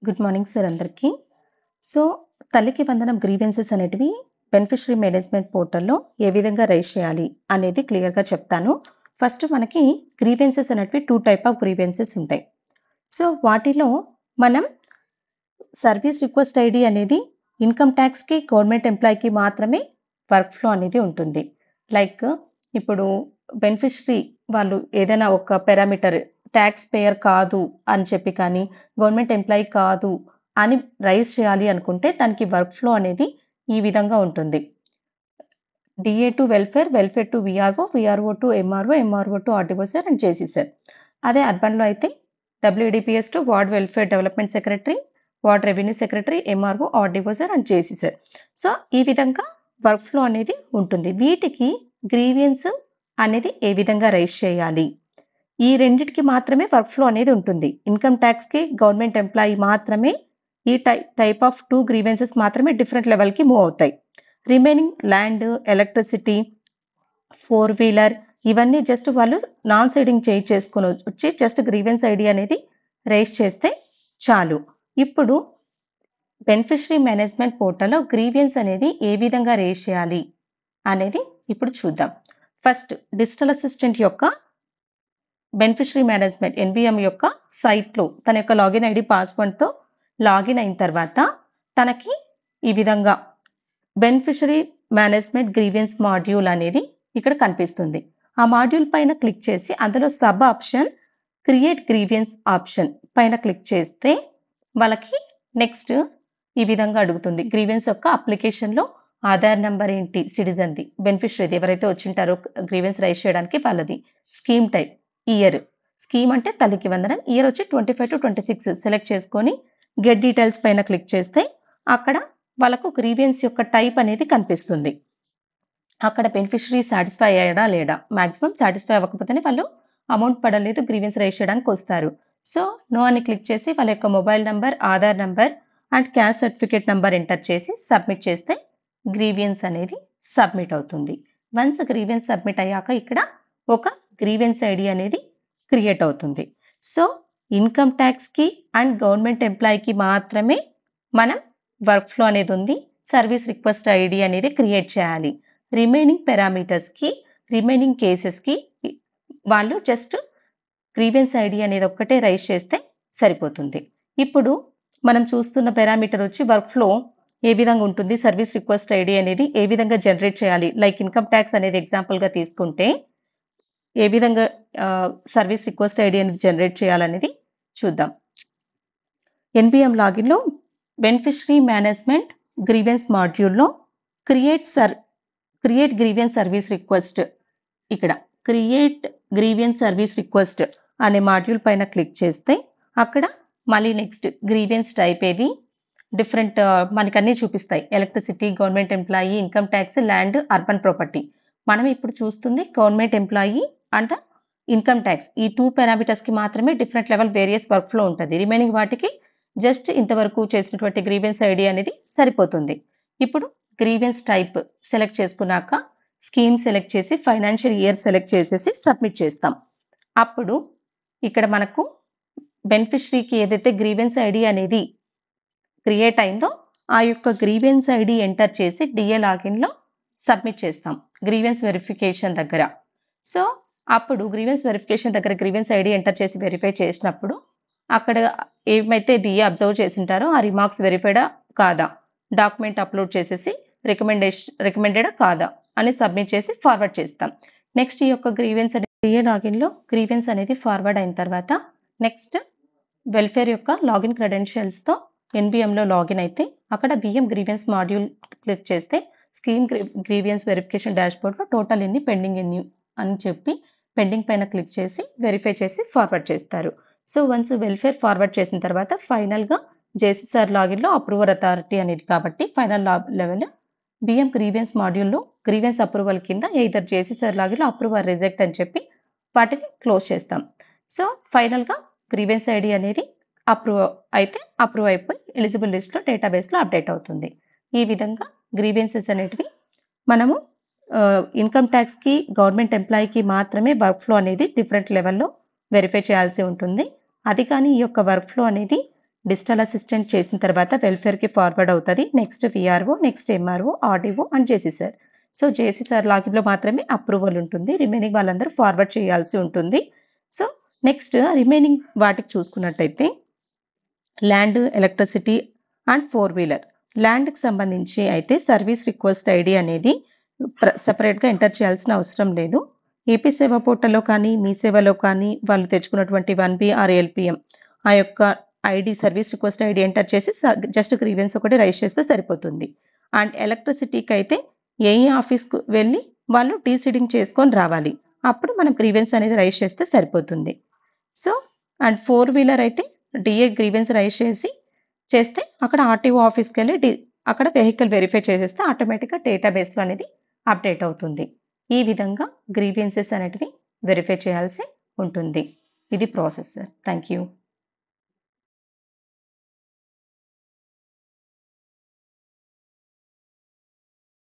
Good morning sir అందరికీ. So, తల్లికి వందనం గ్రీవెన్సెస్ అనేటివి బెనిఫిషరీ మేనేజ్మెంట్ పోర్టల్‌లో ఏ విధంగా రైజ్ చేయాలి అనేది క్లియర్‌గా చెప్తాను. ఫస్ట్ మనకి గ్రీవెన్సెస్ అనేటివి 2 టైప్ ఆఫ్ గ్రీవెన్సెస్ ఉంటాయి. సో, వాటిలో మనం సర్వీస్ రిక్వెస్ట్ ఐడీ అనేది ఇన్‌కమ్ టాక్స్‌కి, గవర్నమెంట్ ఎంప్లాయీకి మాత్రమే వర్క్ ఫ్లో అనేది ఉంటుంది. లైక్ ఇప్పుడు బెనిఫిషరీ వాళ్ళు ఏదైనా ఒక పారామీటర్ టాక్స్ పేయర్ కాదు అని చెప్పి కానీ, గవర్నమెంట్ ఎంప్లాయీ కాదు అని రైజ్ చేయాలి అనుకుంటే దానికి వర్క్ ఫ్లో అనేది ఈ విధంగా ఉంటుంది. DA to welfare, welfare to VRO, VRO to MRO, MRO to RDO sir and JC sir. అదే అర్బన్‌లో అయితే WDPS to ward welfare development secretary, ward revenue secretary, MRO, RDO sir and JC sir. So, ఈ విధంగా work flow అనేది ఉంటుంది. వీటికి grievance అనేది ఏ విధంగా రైజ్ చేయాలి? ఈ రెండిటికి మాత్రమే వర్క్ ఫ్లో అనేది ఉంటుంది. ఇన్‌కమ్ టాక్స్‌కి, గవర్నమెంట్ ఎంప్లాయీ మాత్రమే ఈ టైప్ ఆఫ్ 2 గ్రీవెన్సెస్ మాత్రమే డిఫరెంట్ లెవెల్‌కి మూవ్ అవుతాయి. రిమైనింగ్ ల్యాండ్, ఎలక్ట్రిసిటీ, 4 వీలర్ ఇవన్నీ జస్ట్ వాళ్ళు నాన్ సీడింగ్ చేసుకొని వచ్చి జస్ట్ గ్రీవెన్స్ ఐడీ అనేది రైజ్ చేస్తే చాలు. ఇప్పుడు బెనిఫిషరీ మేనేజ్మెంట్ పోర్టల్‌లో గ్రీవియన్స్ అనేది ఏ విధంగా రైజ్ చేయాలి అనేది ఇప్పుడు చూద్దాం. ఫస్ట్ డిజిటల్ అసిస్టెంట్ యొక్క బెనిఫిషరీ మేనేజ్మెంట్ ఎన్‌బీఎం యొక్క సైట్‌లో తన యొక్క లాగిన్ ఐడీ, పాస్‌వర్డ్‌తో లాగిన్ అయిన తర్వాత తనకి ఈ విధంగా బెనిఫిషరీ మేనేజ్మెంట్ గ్రీవెన్స్ మాడ్యూల్ అనేది ఇక్కడ కనిపిస్తుంది. ఆ మాడ్యూల్ పైన క్లిక్ చేసి అందులో sub option create grievance option పైన క్లిక్ చేస్తే వాళ్ళకి నెక్స్ట్ ఈ విధంగా అడుగుతుంది. గ్రీవెన్స్ యొక్క అప్లికేషన్‌లో ఆధార్ నంబర్ ఏంటి, సిటిజన్‌ది, బెనిఫిషరీది ఎవరైతే వచ్చింటారో గ్రీవెన్స్ రైజ్ చేయడానికి వాళ్ళది, స్కీమ్ టైప్, ఇయర్, స్కీమ్ అంటే తల్లికి వందనం, ఇయర్ వచ్చి 25-26 సెలెక్ట్ చేసుకొని గెట్ డీటెయిల్స్ పైన క్లిక్ చేస్తే అక్కడ వాళ్ళకు గ్రీవెన్స్ యొక్క టైప్ అనేది కనిపిస్తుంది. అక్కడ బెనిఫిషరీ సాటిస్ఫై అయ్యాడా లేడా, మాక్సిమం సాటిస్ఫై అవ్వకపోతేనే వాళ్ళు అమౌంట్ పడలేదు గ్రీవెన్స్ రైజ్ చేయడానికి వస్తారు. సో, నో అని క్లిక్ చేసి వాళ్ళ యొక్క mobile number, Aadhaar number and caste certificate number enter చేసి సబ్మిట్ చేస్తే గ్రీవెన్స్ అనేది సబ్మిట్ అవుతుంది. వన్స్ గ్రీవెన్స్ సబ్మిట్ అయ్యాక ఇక్కడ ఒక గ్రీవెన్స్ ఐడీ అనేది క్రియేట్ అవుతుంది. సో, ఇన్‌కమ్ టాక్స్‌కి అండ్ గవర్నమెంట్ ఎంప్లాయీకి మాత్రమే మనం వర్క్ ఫ్లో అనేది ఉంది. సర్వీస్ రిక్వెస్ట్ ఐడీ అనేది క్రియేట్ చేయాలి. రిమైనింగ్ పారామీటర్స్‌కి, రిమైనింగ్ కేసెస్‌కి వాళ్ళు జస్ట్ గ్రీవెన్స్ ఐడీ అనేది ఒక్కటే రైజ్ చేస్తే సరిపోతుంది. ఇప్పుడు మనం చూస్తున్న పారామీటర్ వచ్చి వర్క్ ఫ్లో ఏ విధంగా ఉంటుంది, సర్వీస్ రిక్వెస్ట్ ఐడీ అనేది ఏ విధంగా జనరేట్ చేయాలి, లైక్ ఇన్‌కమ్ టాక్స్ అనేది ఎగ్జాంపుల్‌గా తీసుకుంటే ఏ విధంగా సర్వీస్ రిక్వెస్ట్ ఐడీ అనేది జనరేట్ చేయాలనేది చూద్దాం. ఎన్‌బీఎం లాగిన్‌లో బెనిఫిషరీ మేనేజ్మెంట్ గ్రీవెన్స్ మాడ్యూల్‌లో క్రియేట్ గ్రీవెన్స్ సర్వీస్ రిక్వెస్ట్, ఇక్కడ క్రియేట్ గ్రీవెన్స్ సర్వీస్ రిక్వెస్ట్ అనే మాడ్యూల్ పైన క్లిక్ చేస్తే అక్కడ మళ్ళీ నెక్స్ట్ గ్రీవెన్స్ టైప్ ఏది, డిఫరెంట్ మనకన్నీ చూపిస్తాయి. Electricity, government employee, income tax, land, urban property. మనం ఇప్పుడు చూస్తుంది government employee and income tax. ఈ 2 పారామీటర్స్‌కి మాత్రమే different level various work flow ఉంటది. రిమైనింగ్ వాటికి జస్ట్ ఇంతవరకు చేసినటువంటి గ్రీవెన్స్ ఐడీ అనేది సరిపోతుంది. ఇప్పుడు గ్రీవెన్స్ టైప్ సెలెక్ట్ చేసుకున్నాక స్కీమ్ సెలెక్ట్ చేసి ఫైనాన్షియల్ ఇయర్ సెలెక్ట్ చేసేసి సబ్మిట్ చేస్తాం. అప్పుడు ఇక్కడ మనకు బెనిఫిషరీకి ఏదైతే గ్రీవెన్స్ ఐడీ అనేది క్రియేట్ అయిందో ఆ యొక్క గ్రీవెన్స్ ఐడీ ఎంటర్ చేసి డీఏ లాగిన్‌లో సబ్మిట్ చేస్తాం గ్రీవెన్స్ వెరిఫికేషన్ దగ్గర. సో, అప్పుడు గ్రీవెన్స్ వెరిఫికేషన్ దగ్గర గ్రీవెన్స్ ఐడీ ఎంటర్ చేసి వెరిఫై చేసినప్పుడు అక్కడ ఏమైతే డీఏ అబ్జర్వ్ చేసుంటారో ఆ రిమార్క్స్ వెరిఫైడా కాదా, డాక్యుమెంట్ అప్లోడ్ చేసేసి రికమెండెడా కాదా అని సబ్మిట్ చేసి ఫార్వర్డ్ చేస్తాం. నెక్స్ట్ ఈ యొక్క గ్రీవెన్స్ డీఏ లాగిన్‌లో గ్రీవెన్స్ అనేది ఫార్వర్డ్ అయిన తర్వాత నెక్స్ట్ వెల్ఫేర్ యొక్క లాగిన్ క్రెడెన్షియల్స్‌తో ఎన్‌బీఎంలో లాగిన్ అయితే అక్కడ బిఎం గ్రీవెన్స్ మాడ్యూల్ క్లిక్ చేస్తే స్కీమ్ గ్రీవెన్స్ వెరిఫికేషన్ డాష్‌బోర్డ్‌లో టోటల్ ఎన్ని, పెండింగ్ ఎన్ని అని చెప్పి పెండింగ్ పైన క్లిక్ చేసి వెరిఫై చేసి ఫార్వర్డ్ చేస్తారు. సో, వన్స్ వెల్ఫేర్ ఫార్వర్డ్ చేసిన తర్వాత ఫైనల్‌గా జేసీ సార్ లాగిన్‌లో అప్రూవర్ అథారిటీ అనేది కాబట్టి ఫైనల్ లెవెల్ బిఎం గ్రీవెన్స్ మాడ్యూల్‌లో గ్రీవెన్స్ అప్రూవల్ కింద ఎయిదర్ జేసీ సార్ లాగిన్‌లో అప్రూవర్ రిజెక్ట్ అని చెప్పి వాటిని క్లోజ్ చేస్తాం. సో, ఫైనల్‌గా గ్రీవెన్స్ ఐడీ అనేది అప్రూవ్ అయిపోయి ఎలిజిబుల్ లిస్ట్‌లో డేటాబేస్‌లో అప్డేట్ అవుతుంది. ఈ విధంగా గ్రీవెన్సెస్ అనేటివి మనము ఇన్‌కమ్ టాక్స్‌కి, గవర్నమెంట్ ఎంప్లాయీకి మాత్రమే వర్క్ ఫ్లో అనేది డిఫరెంట్ లెవెల్‌లో వెరిఫై చేయాల్సి ఉంటుంది. అది కానీ ఈ యొక్క వర్క్ ఫ్లో అనేది డిజిటల్ అసిస్టెంట్ చేసిన తర్వాత వెల్ఫేర్కి ఫార్వర్డ్ అవుతుంది. Next VRO, next MRO, RDO and JC sir. So JC sir లాగిన్లో మాత్రమే అప్రూవల్ ఉంటుంది. రిమైనింగ్ వాళ్ళందరూ ఫార్వర్డ్ చేయాల్సి ఉంటుంది. సో నెక్స్ట్ రిమైనింగ్ వాటికి చూసుకున్నట్టయితే ల్యాండ్, ఎలక్ట్రిసిటీ అండ్ 4 వీలర్. ల్యాండ్కి సంబంధించి అయితే సర్వీస్ రిక్వెస్ట్ ఐడి అనేది సపరేట్గా ఎంటర్ చేయాల్సిన అవసరం లేదు. ఏపీ సేవా పోర్టల్లో కానీ మీ సేవలో కానీ వాళ్ళు తెచ్చుకున్నటువంటి 1B ఆర్ ఎల్పిఎం ఆ యొక్క ID, service request ID enter చేసి జస్ట్ గ్రీవెన్స్ ఒకటి రైజ్ చేస్తే సరిపోతుంది. అండ్ ఎలక్ట్రిసిటీకి అయితే ఏఈ ఆఫీస్కు వెళ్ళి వాళ్ళు డీసీడింగ్ చేసుకొని రావాలి. అప్పుడు మనం గ్రీవెన్స్ అనేది రైజ్ చేస్తే సరిపోతుంది. సో అండ్ 4 వీలర్ అయితే డిఏ గ్రీవెన్స్ రైజ్ చేస్తే అక్కడ ఆర్టీఓ ఆఫీస్కి వెళ్ళి అక్కడ వెహికల్ వెరిఫై చేసేస్తే ఆటోమేటిక్గా డేటాబేస్లో అనేది అప్డేట్ అవుతుంది. ఈ విధంగా గ్రీవెన్సెస్ అనేటివి వెరిఫై చేయాల్సి ఉంటుంది. ఇది ప్రాసెస్ సార్. Thank you.